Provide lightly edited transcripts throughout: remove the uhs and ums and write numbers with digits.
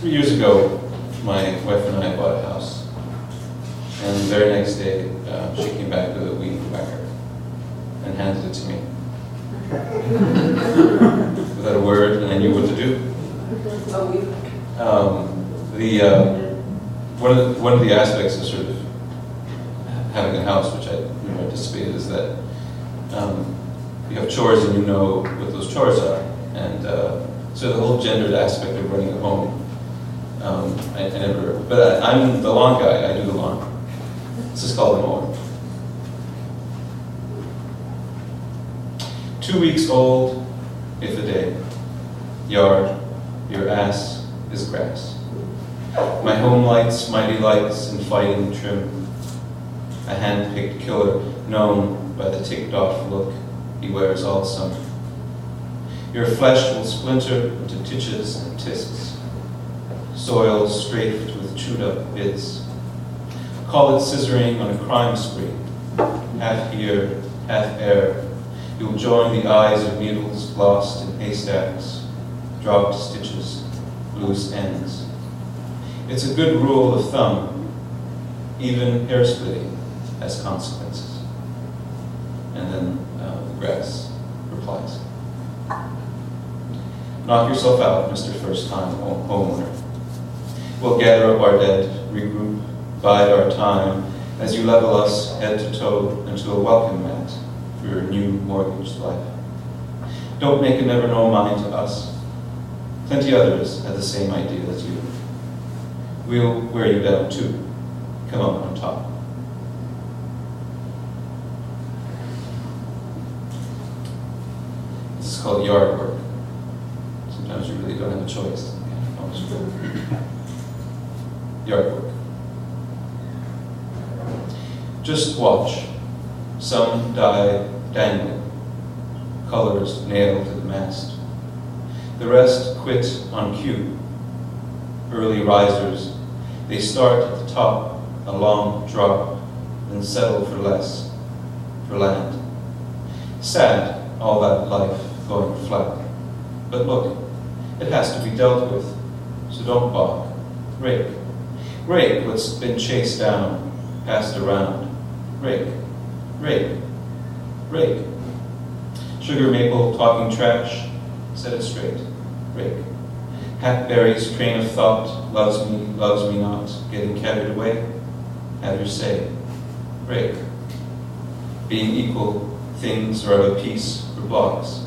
3 years ago, my wife and I bought a house. And the very next day, she came back with a weed whacker and handed it to me. Without a word, and I knew what to do. One of the aspects of sort of having a house, which I never anticipated, is that you have chores and you know what those chores are. And so the whole gendered aspect of running a home, I never, but I'm the lawn guy, I do the lawn. This is called the mower. 2 weeks old, if a day. Yard, your ass is grass. My home lights, mighty lights, and fighting trim. A hand-picked killer, known by the ticked-off look he wears all summer. Your flesh will splinter into titches and tisks, soil strafed with chewed-up bits. Call it scissoring on a crime spree, half here, half air. You'll join the eyes of needles lost in haystacks, dropped stitches, loose ends. It's a good rule of thumb, even hair splitting has consequences. And then the grass replies. Knock yourself out, Mr. First-Time Homeowner. We'll gather up our dead, regroup, bide our time, as you level us head to toe into a welcome mat for your new mortgaged life. Don't make a never-know mind to us. Plenty others had the same idea as you. We'll wear you down too. Come up on top. This is called yard work. Sometimes you really don't have a choice. Yard work. Just watch. Some die dangling, colors nailed to the mast. The rest quit on cue. Early risers, they start at the top, a long drop, then settle for less, for land. Sad, all that life going flat. But look, it has to be dealt with, so don't balk. Rake. Rake what's been chased down, passed around. Rake. Rake. Rake. Sugar maple talking trash, set it straight. Rake. Hackberry's train of thought, loves me not, getting carried away. Have your say. Rake. Being equal, things are of a piece for blocks.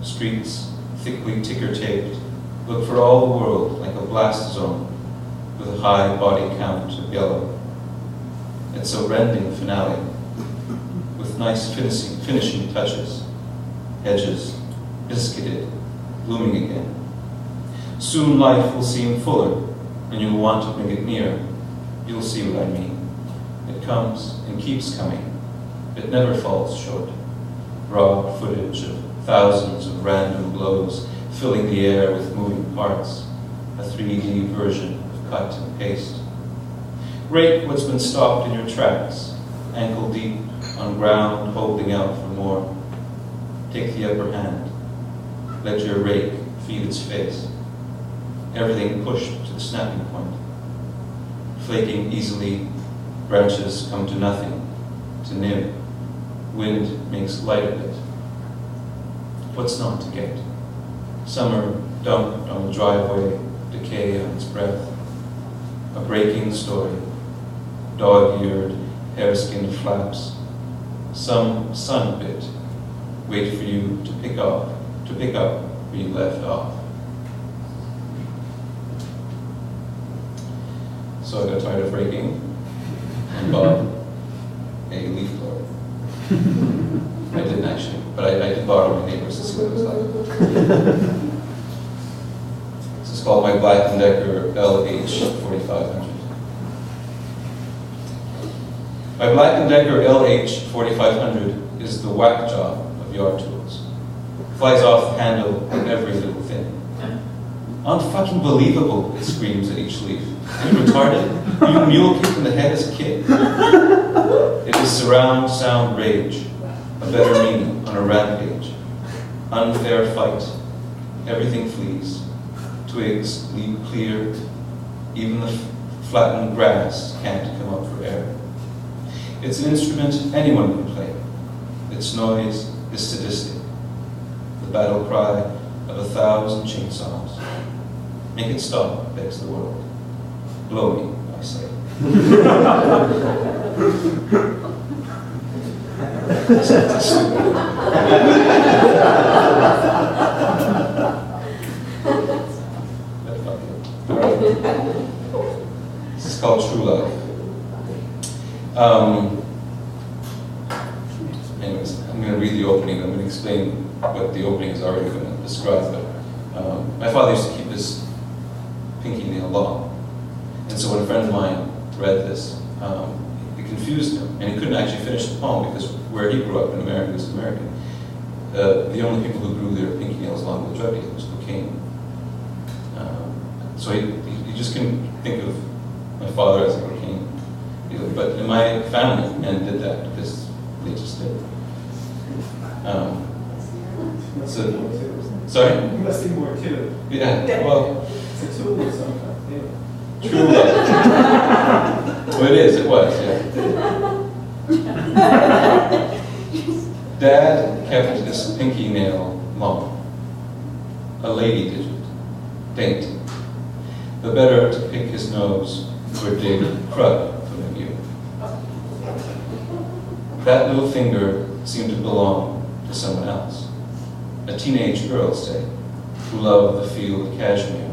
Streets, thickly ticker-taped, look for all the world like a blast zone with a high body count of yellow. It's a rending finale with nice finishing touches. Edges, biscuited, blooming again. Soon life will seem fuller, and you'll want to bring it near. You'll see what I mean. It comes and keeps coming. It never falls short. Raw footage of thousands of random blows filling the air with moving parts, a 3D version of cut and paste. Rake what's been stopped in your tracks, ankle deep on ground holding out for more. Take the upper hand. Let your rake feed its face. Everything pushed to the snapping point. Flaking easily, branches come to nothing, to nib. Wind makes light of it. What's not to get? Summer dumped on the driveway, decay on its breath. A breaking story. Dog-eared, hair-skinned flaps. Some sun bit. Wait for you to pick up where you left off. So I got tired of raking and bought a leaf blower. I didn't actually, but I did borrow my neighbor's to see what it was like. This is called my Black & Decker LH4500. My Black & Decker LH4500 is the whack job of yard tools. Flies off the handle at every little thing. Unfucking believable, it screams at each leaf. Are you retarded? Were you mule kicked in the head as a kid? It is surround sound rage, a better meaning on a rampage. Unfair fight, everything flees, to twigs leap clear, even the flattened grass can't come up for air. It's an instrument anyone can play. Its noise is sadistic, the battle cry of 1,000 chainsaws. Make it stop, begs the world. Blow me, I say. It's stupid. This is called True Love. Anyways, I'm going to read the opening. I'm going to explain what the opening is already going to describe. But my father used to keep his pinky nail long. And so when a friend of mine read this, it confused him. And he couldn't actually finish the poem because where he grew up in America was American. The only people who grew their pinky nails long were drug dealers, cocaine. So he just couldn't think of my father as a cocaine dealer. But in my family, men did that because they just did. Sorry? You must think more too. Yeah, well. It's a tool of some kind. Yeah. True love. Well, it is, it was, yeah. Dad kept this pinky nail long. A lady digit, dainty. The better to pick his nose or dig crud from the view. That little finger seemed to belong to someone else. A teenage girl, say, who loved the feel of cashmere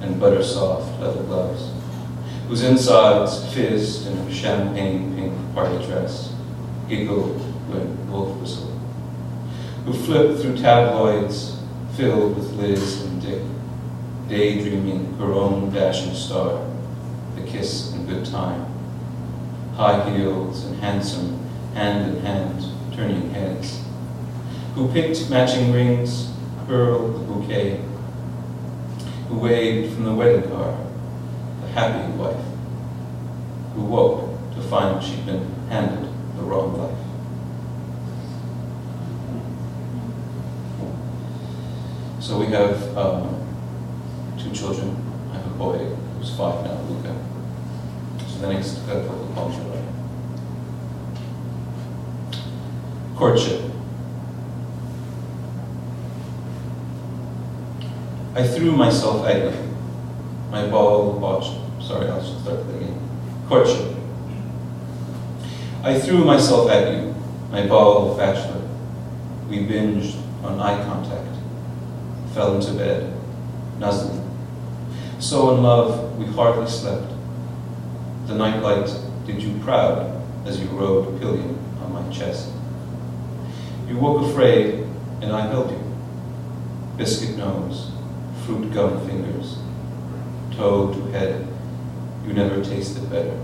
and butter-soft leather gloves, whose insides fizzed in a champagne-pink party dress, giggled when wolf whistled, who flipped through tabloids filled with Liz and Dick, daydreaming her own dashing star, the kiss and good time, high heels and handsome, hand in hand, turning heads, who picked matching rings, curled the bouquet, who waved from the wedding car, the happy wife, who woke to find she'd been handed the wrong life. So we have 2 children. I have a boy who's 5 now, Luca. So the next couple of poems are right. Courtship. I threw myself at you, my ball watched. Sorry, I'll start that again. Courtship. I threw myself at you, my bald bachelor. We binged on eye contact, fell into bed, nuzzling. So in love, we hardly slept. The nightlight did you proud as you rode a pillion on my chest. You woke afraid, and I held you. Biscuit nose, fruit gum fingers, toe to head, you never tasted better.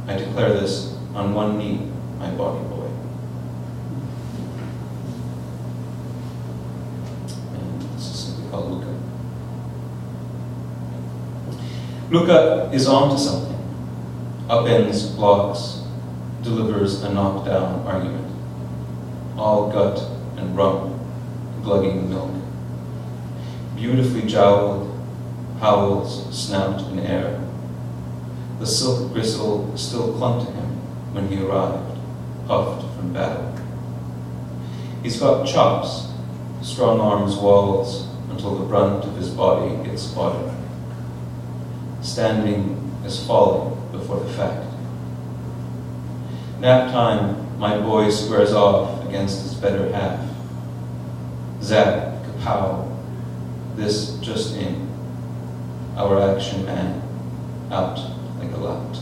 I declare this on one knee, my body boy. And this is simply called Luca. Luca is on to something. Upends blocks, delivers a knockdown argument. All gut and rum, glugging milk. Beautifully jowled, howls snout in air. The silk gristle still clung to him when he arrived, puffed from battle. He's got chops, strong arms walls until the brunt of his body gets spotted. Standing is falling before the fact. Nap time, my boy squares off against his better half. Zap, kapow, this just in. Our action man, out like a lot.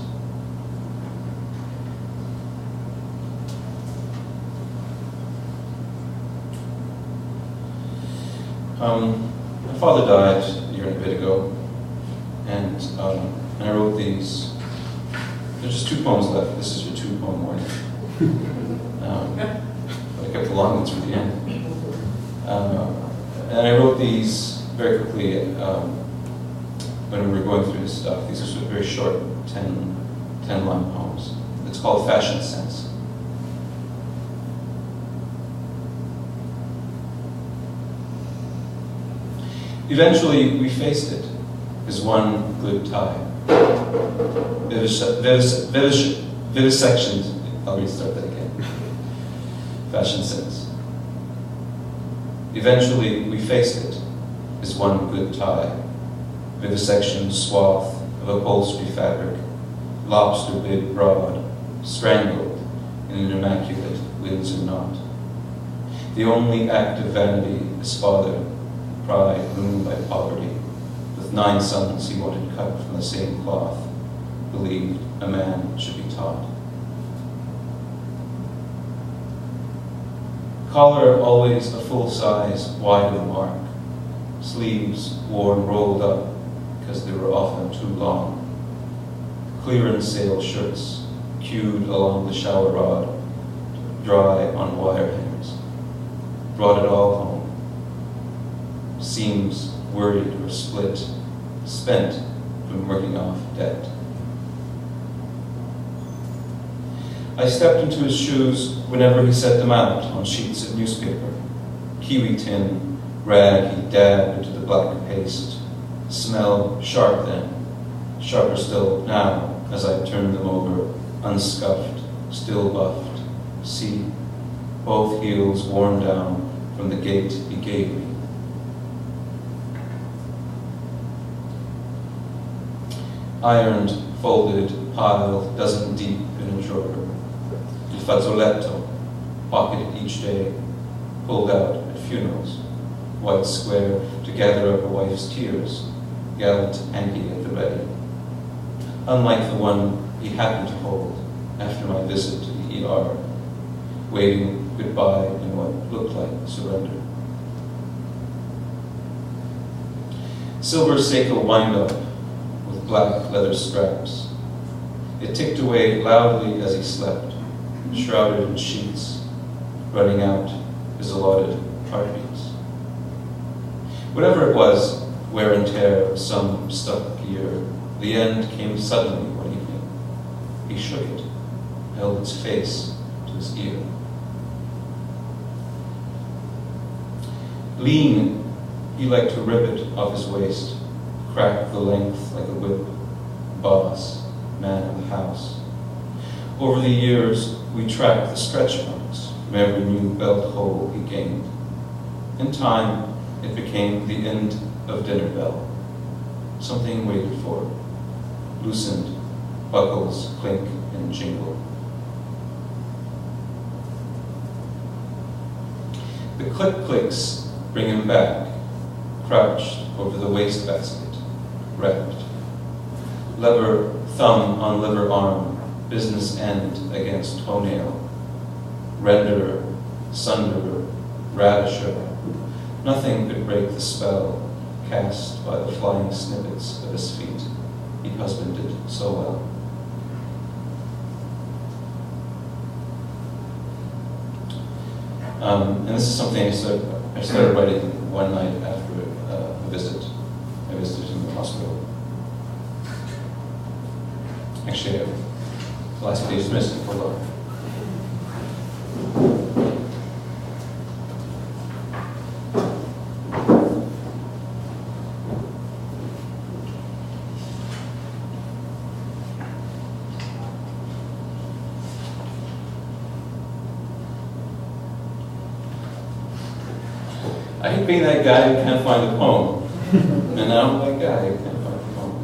My father died a year and a bit ago, and I wrote these. There's just 2 poems left. This is your 2-poem warning. But I kept the long ones for the end. And I wrote these very quickly when we were going through this stuff. These are very short, 10-line poems. It's called Fashion Sense. Eventually, we faced it as one good tie. Vivisections. I'll restart that again. Fashion sense. Eventually, we faced it as one good tie. Vivisection swath of upholstery fabric, lobster bid broad, strangled in an immaculate Windsor knot. The only act of vanity is father, pride ruined by poverty, with 9 sons he wanted cut from the same cloth, believed a man should be taught. Collar always a full size, wide of the mark, sleeves worn rolled up because they were often too long, clearance sale shirts queued along the shower rod, dry on wire hangers, brought it all home. Seams worried or split, spent from working off debt. I stepped into his shoes whenever he set them out on sheets of newspaper, kiwi tin, rag he dabbed into the black paste, smell sharp then, sharper still now as I turned them over, unscuffed, still buffed, see, both heels worn down from the gait he gave me. Ironed, folded, piled, dozen deep in a drawer. Il fazzoletto, pocketed each day, pulled out at funerals, white square to gather up a wife's tears, gallant hanky at the ready. Unlike the one he happened to hold after my visit to the ER, waving goodbye in what looked like surrender. Silver Seiko wind-up with black leather straps. It ticked away loudly as he slept, shrouded in sheets, running out his allotted heartbeats. Whatever it was, wear and tear of some stuck gear, the end came suddenly one evening. He shook it, held its face to his ear. Lean, he liked to rip it off his waist, crack the length like a whip, boss, man of the house. Over the years, we tracked the stretch marks from every new belt hole he gained. In time, it became the end of dinner bell. Something waited for, loosened, buckles clink and jingle. The click-clicks bring him back, crouched over the wastebasket, wrapped. Lever thumb on liver arm, business end against toenail. Renderer, sunderer, radisher. Nothing could break the spell cast by the flying snippets of his feet he husbanded so well. And this is something I started writing one night after a visit. I visited him in the hospital. Actually, the last few days missed for long. I hate being that guy who can't find the poem. And now I'm that guy who can't find the poem.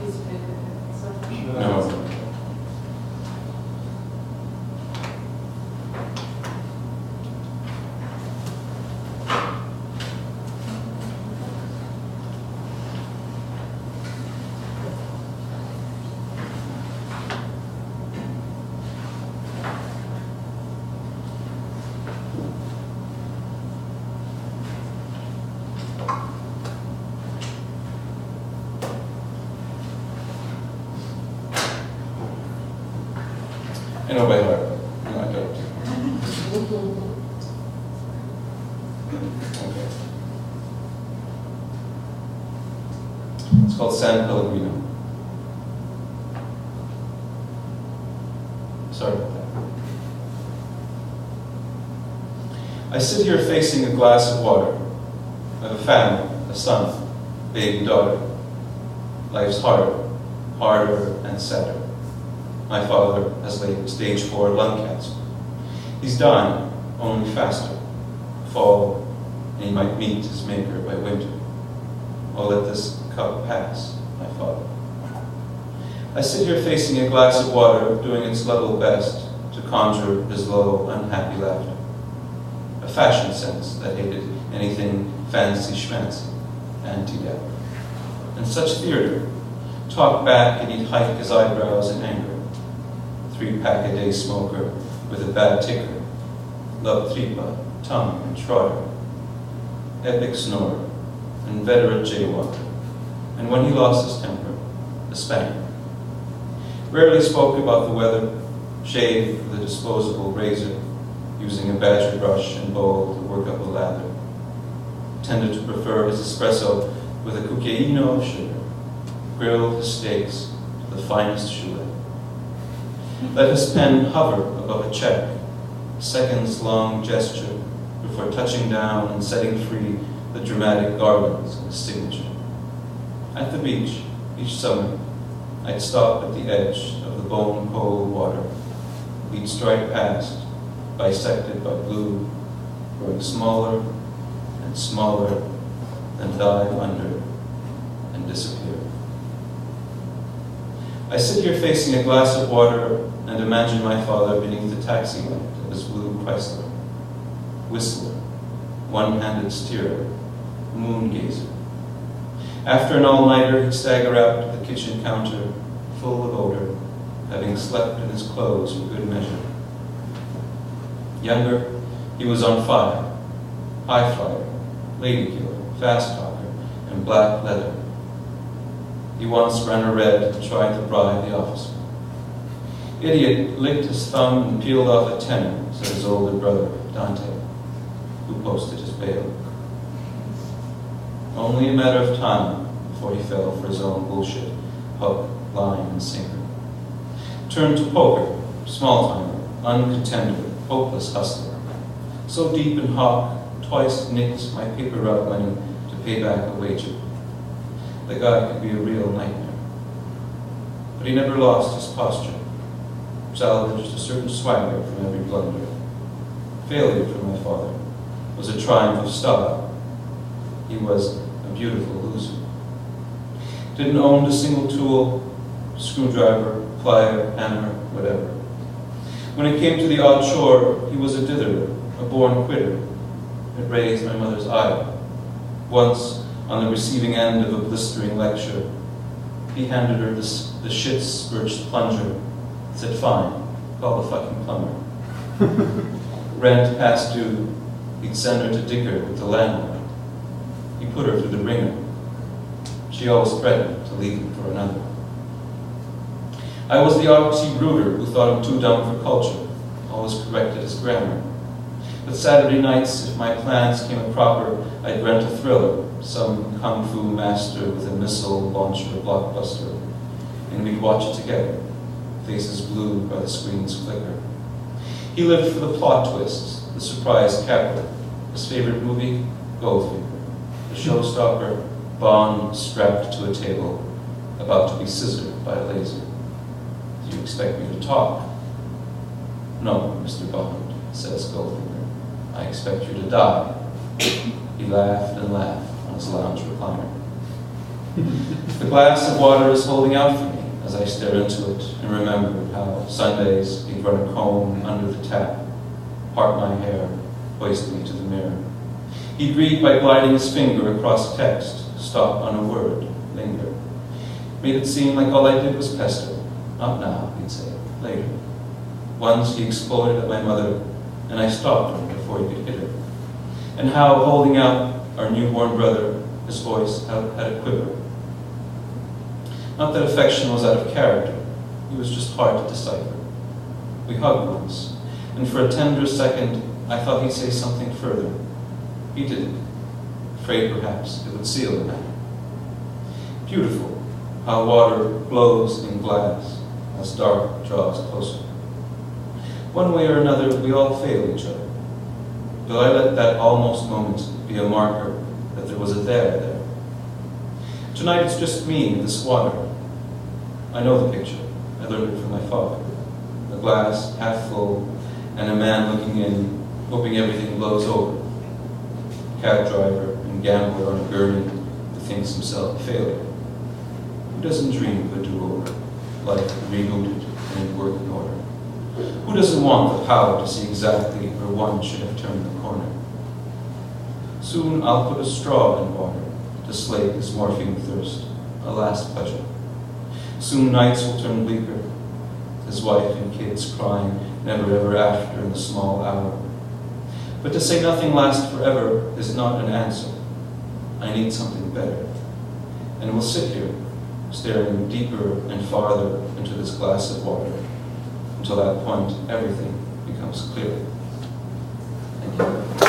Just a piece of paper. No. I know by heart. No, I don't. Okay. It's called San Pellegrino. Sorry about that. I sit here facing a glass of water, I have a family, a son, baby daughter. Life's harder, harder and sadder. My father has stage 4 lung cancer. He's dying, only faster. Fall, and he might meet his maker by winter. Oh, let this cup pass, my father. I sit here facing a glass of water, doing its level best to conjure his low, unhappy laughter. A fashion sense that hated anything fancy schmancy, anti-death. And such theater, talk back and he'd hike his eyebrows in anger. 3-pack-a-day smoker with a bad ticker, love tripa, tongue and trotter, epic snorer, inveterate jaywalker, and when he lost his temper, a spanker. Rarely spoke about the weather, shaved with a disposable razor, using a badger brush and bowl to work up a lather. Tended to prefer his espresso with a cucchiaino of sugar, grilled his steaks to the finest choulet. Let his pen hover above a check, a seconds-long gesture before touching down and setting free the dramatic garlands of his signature. At the beach, each summer, I'd stop at the edge of the bone-cold water. We'd strike past, bisected by blue, growing smaller and smaller, then dive under and disappear. I sit here facing a glass of water and imagine my father beneath the taxi light of his blue Chrysler. Whistler, one-handed steerer, moon gazer. After an all-nighter, he'd stagger out to the kitchen counter, full of odor, having slept in his clothes for good measure. Younger, he was on fire, high flyer, lady killer, fast talker, and black leather. He once ran a red and tried to bribe the officer. Idiot licked his thumb and peeled off a tenner, said his older brother, Dante, who posted his bail. Only a matter of time before he fell for his own bullshit, hook, line, and sinker. Turned to poker, small-timer, uncontender, hopeless hustler. So deep in hock, twice nicked my paper route money to pay back a wager. The guy could be a real nightmare. But he never lost his posture, salvaged a certain swagger from every blunder. Failure for my father was a triumph of style. He was a beautiful loser. Didn't own a single tool, screwdriver, plier, hammer, whatever. When it came to the odd chore, he was a ditherer, a born quitter. It raised my mother's ire. Once, on the receiving end of a blistering lecture, he handed her the shit-smirched plunger, said, "Fine, call the fucking plumber." Rent past due, he'd send her to dicker with the landlord. He put her through the ringer. She always threatened to leave him for another. I was the artsy brooder who thought him too dumb for culture, always corrected his grammar. But Saturday nights, if my plans came a cropper, I'd rent a thriller, some kung fu master with a missile launcher blockbuster, and we'd watch it together, faces blue by the screen's flicker. He lived for the plot twists, the surprise capper. His favorite movie, Goldfinger. The showstopper, Bond strapped to a table, about to be scissored by a laser. Do you expect me to talk? No, Mr. Bond, says Goldfinger. I expect you to die. He laughed and laughed on his lounge recliner. The glass of water is holding out for me as I stare into it and remember how Sundays he'd run a comb under the tap, part my hair, hoist me to the mirror. He'd read by gliding his finger across text, stop on a word, linger. Made it seem like all I did was pester. Not now, he'd say, later. Once he exploded at my mother, and I stopped him before he could hit her. And how, holding out our newborn brother, his voice had a quiver. Not that affection was out of character, he was just hard to decipher. We hugged once, and for a tender second, I thought he'd say something further. He didn't, afraid perhaps it would seal the matter. Beautiful, how water glows in glass as dark draws closer. One way or another, we all fail each other. Will I let that almost moment be a marker that the or was it there? Tonight it's just me and the squatter. I know the picture. I learned it from my father. A glass half full, and a man looking in, hoping everything blows over. Cab driver and gambler on a gurney who thinks himself a failure. Who doesn't dream of a do-over, life rebooted and in working order? Who doesn't want the power to see exactly where one should have turned the corner? Soon I'll put a straw in water to slake his morphine thirst, a last pleasure. Soon nights will turn bleaker, his wife and kids crying never ever after in the small hour. But to say nothing lasts forever is not an answer. I need something better. And we'll sit here, staring deeper and farther into this glass of water, until that point everything becomes clear. Thank you.